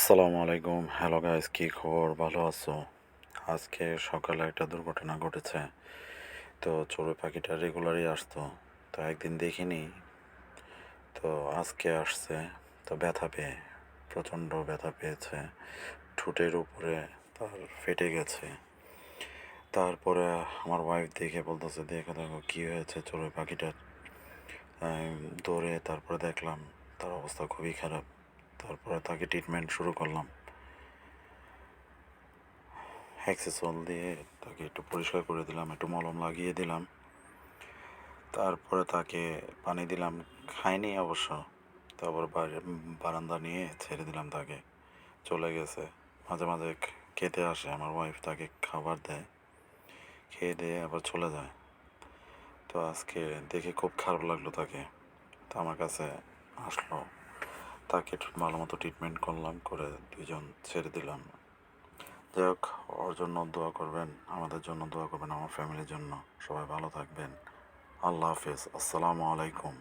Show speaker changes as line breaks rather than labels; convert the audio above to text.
আসসালামু আলাইকুম। Hello guys, কী খবর? ভালো আছো? আজকে সকালে একটা দুর্ঘটনা ঘটেছে। তো চড়ুই পাখিটা রেগুলারই আসতো, তো একদিন দেখিনি, তো আজকে আসছে। তো ব্যথা পেয়ে, প্রচণ্ড ব্যথা পেয়েছে, ঠোঁটের উপরে তার ফেটে গেছে। তারপরে আমার ওয়াইফ দেখে বলতেছে, দেখো দেখো কী হয়েছে চড়ুই পাখিটার। দৌড়ে তারপরে দেখলাম তার অবস্থা খুবই খারাপ। তারপরে তাকে ট্রিটমেন্ট শুরু করলাম, হ্যাক্সিসল দিয়ে তাকে একটু পরিষ্কার করে দিলাম, একটু মলম লাগিয়ে দিলাম। তারপরে তাকে পানি দিলাম, খায়নি অবশ্য। তারপর বারান্দা নিয়ে ছেড়ে দিলাম, তাকে চলে গেছে। মাঝে মাঝে খেতে আসে, আমার ওয়াইফ তাকে খাবার দেয়, খেয়ে দিয়ে আবার চলে যায়। তো আজকে দেখে খুব খারাপ লাগলো তাকে, তো আমার কাছে আসলো। তাকে ভালো মতো ট্রিটমেন্ট করলাম, করে দুইজন ছেড়ে দিলাম। যাই হোক, ওর জন্য দোয়া করবেন, আমাদের জন্য দোয়া করবেন, আমার ফ্যামিলির জন্য। সবাই ভালো থাকবেন। আল্লাহ হাফেজ। আসসালামু আলাইকুম।